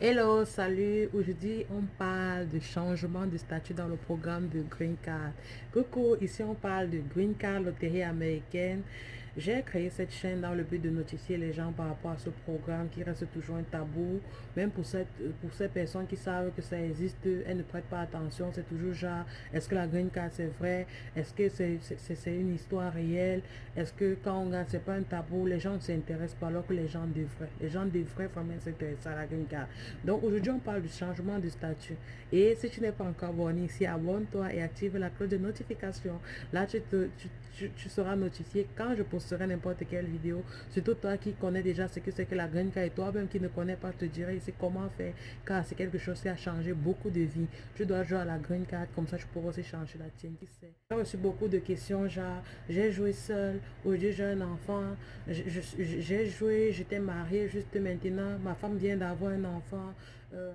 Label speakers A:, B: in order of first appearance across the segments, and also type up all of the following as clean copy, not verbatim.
A: Hello, salut. Aujourd'hui, on parle de changement de statut dans le programme de Green Card. Coucou, ici on parle de Green Card, loterie américaine. J'ai créé cette chaîne dans le but de notifier les gens par rapport à ce programme qui reste toujours un tabou. Même pour ces personnes qui savent que ça existe, elles ne prêtent pas attention. C'est toujours genre, est-ce que la Green Card c'est vrai? Est-ce que c'est une histoire réelle? Est-ce que quand on gagne, c'est pas un tabou? Les gens ne s'intéressent pas alors que les gens devraient. Les gens devraient vraiment s'intéresser à la Green Card. Donc aujourd'hui, on parle du changement de statut. Et si tu n'es pas encore abonné ici, abonne-toi et active la cloche de notification. Là, tu seras notifié quand je posterai n'importe quelle vidéo. Surtout toi qui connais déjà ce que c'est que la Green Card et toi-même qui ne connais pas, te dirai ici comment faire. Car c'est quelque chose qui a changé beaucoup de vies. Tu dois jouer à la Green Card, comme ça tu pourras aussi changer la tienne. Qui sait? J'ai reçu beaucoup de questions, genre j'ai joué seul, aujourd'hui j'ai un enfant, j'ai joué, j'étais mariée juste maintenant, ma femme vient d'avoir un enfant. euh,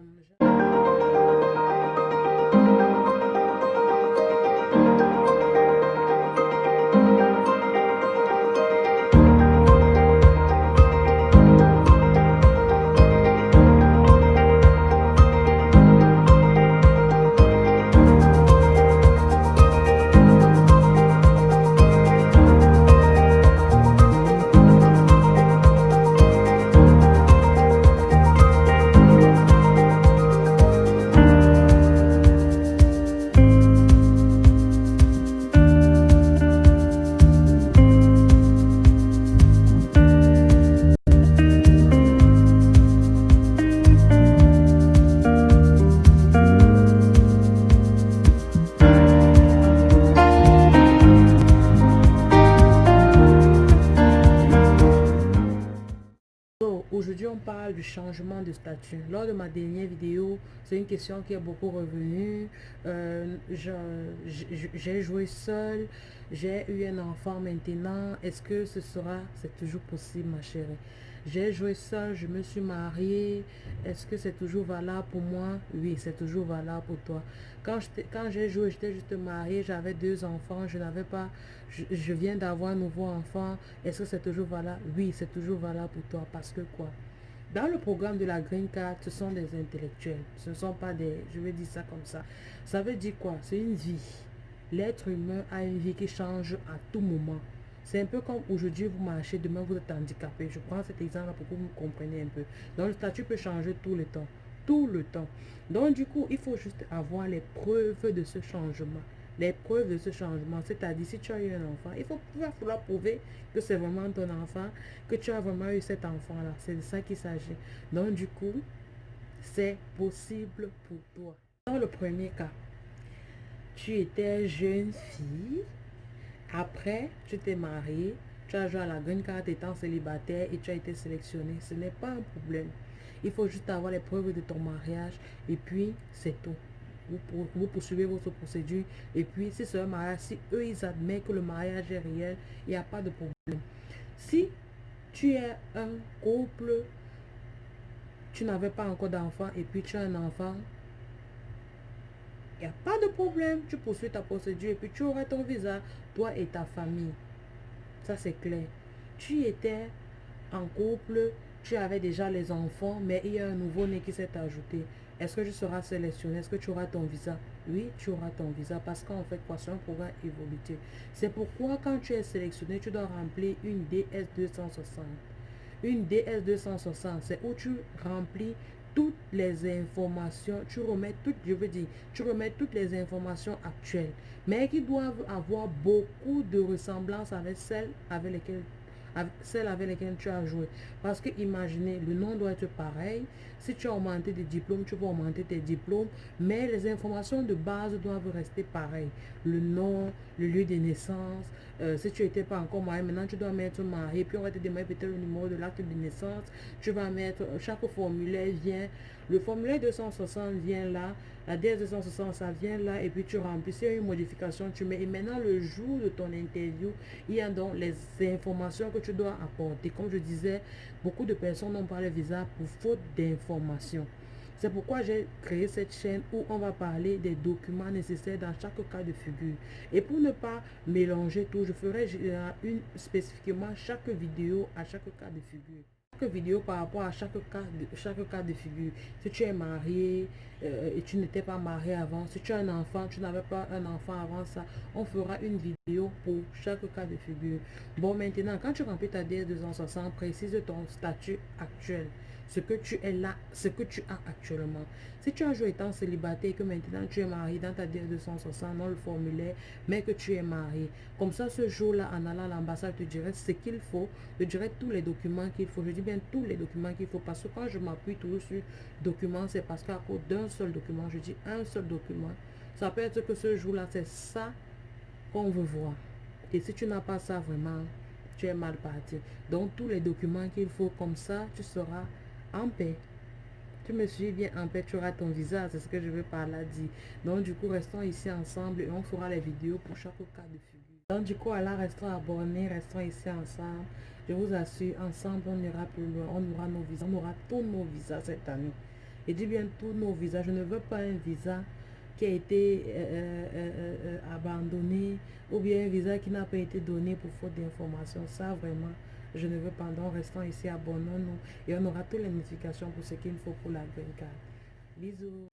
A: Aujourd'hui, on parle du changement de statut. Lors de ma dernière vidéo, c'est une question qui est beaucoup revenue. J'ai joué seul, j'ai eu un enfant maintenant. Est-ce que c'est toujours possible, ma chérie? J'ai joué seul, je me suis mariée. Est-ce que c'est toujours valable pour moi? Oui, c'est toujours valable pour toi. Quand j'ai joué, j'étais juste mariée, j'avais deux enfants, je n'avais pas, je viens d'avoir un nouveau enfant. Est-ce que c'est toujours valable? Oui, c'est toujours valable pour toi. Parce que quoi? Dans le programme de la Green Card, ce sont des intellectuels. Ce ne sont pas des... Je vais dire ça comme ça. Ça veut dire quoi? C'est une vie. L'être humain a une vie qui change à tout moment. C'est un peu comme aujourd'hui, vous marchez, demain vous êtes handicapé. Je prends cet exemple pour que vous me compreniez un peu. Donc le statut peut changer tout le temps. Tout le temps. Donc du coup, il faut juste avoir les preuves de ce changement. Les preuves de ce changement. C'est-à-dire, si tu as eu un enfant, il va falloir prouver que c'est vraiment ton enfant, que tu as vraiment eu cet enfant-là. C'est de ça qu'il s'agit. Donc du coup, c'est possible pour toi. Dans le premier cas, tu étais jeune fille. Après, tu t'es mariée, tu as joué à la green card étant célibataire et tu as été sélectionné. Ce n'est pas un problème. Il faut juste avoir les preuves de ton mariage et puis c'est tout. Vous poursuivez votre procédure et puis si c'est un mariage, si eux ils admettent que le mariage est réel, il n'y a pas de problème. Si tu es un couple, tu n'avais pas encore d'enfant et puis tu as un enfant, il n'y a pas de problème. Tu poursuis ta procédure et puis tu auras ton visa, toi et ta famille. Ça, c'est clair. Tu étais en couple, tu avais déjà les enfants, mais il y a un nouveau-né qui s'est ajouté. Est-ce que tu seras sélectionné? Est-ce que tu auras ton visa? Oui, tu auras ton visa parce qu'en fait, quoi, c'est un programme évolutif. C'est pourquoi quand tu es sélectionné, tu dois remplir une DS 260. Une DS 260, c'est où tu remplis toutes les informations, tu remets toutes, je veux dire, tu remets toutes les informations actuelles, mais qui doivent avoir beaucoup de ressemblances avec celles avec lesquelles tu as joué. Parce que imaginez, le nom doit être pareil. Si tu as augmenté des diplômes, tu peux augmenter tes diplômes, mais les informations de base doivent rester pareilles. Le nom, le lieu de naissance. Si tu n'étais pas encore marié, maintenant tu dois mettre marié, puis on va te demander peut-être le numéro de l'acte de naissance. Tu vas mettre, chaque formulaire vient, le formulaire 260 vient là, la DS 260 ça vient là, et puis tu remplis. S'il y a une modification, tu mets. Et maintenant, le jour de ton interview, il y a donc les informations que tu dois apporter. Comme je disais, beaucoup de personnes n'ont pas le visa pour faute d'informations. C'est pourquoi j'ai créé cette chaîne où on va parler des documents nécessaires dans chaque cas de figure. Et pour ne pas mélanger tout, je ferai une spécifiquement chaque vidéo à chaque cas de figure. vidéo par rapport à chaque cas de figure. Si tu es marié et tu n'étais pas marié avant, si tu as un enfant, tu n'avais pas un enfant avant ça, on fera une vidéo pour chaque cas de figure. Bon, maintenant, quand tu remplis ta DS260, précise ton statut actuel, ce que tu es là, ce que tu as actuellement. Si tu as un jour étant célibataire et que maintenant tu es marié dans ta DS260, dans le formulaire, mais que tu es marié, comme ça ce jour-là, en allant à l'ambassade, je te dirais ce qu'il faut, je dirais tous les documents qu'il faut, je dis bien tous les documents qu'il faut, parce que quand je m'appuie toujours sur documents, c'est parce qu'à cause d'un seul document, je dis un seul document, ça peut être que ce jour-là, c'est ça qu'on veut voir. Et si tu n'as pas ça vraiment, tu es mal parti. Donc tous les documents qu'il faut, comme ça, tu seras en paix. Tu me suis bien en paix, tu auras ton visa, c'est ce que je veux par là dire. Donc du coup, restons ici ensemble et on fera les vidéos pour chaque cas de figure. Donc du coup, là, restons abonnés, restons ici ensemble. Je vous assure, ensemble, on ira plus loin, on aura nos visas, on aura tous nos visas cette année. Et dis bien tous nos visas, je ne veux pas un visa qui a été abandonné ou bien un visa qui n'a pas été donné pour faute d'information. Ça, vraiment, je ne veux pas. Donc, restons ici, abonnons-nous et on aura toutes les notifications pour ce qu'il faut pour la green card. Bisous.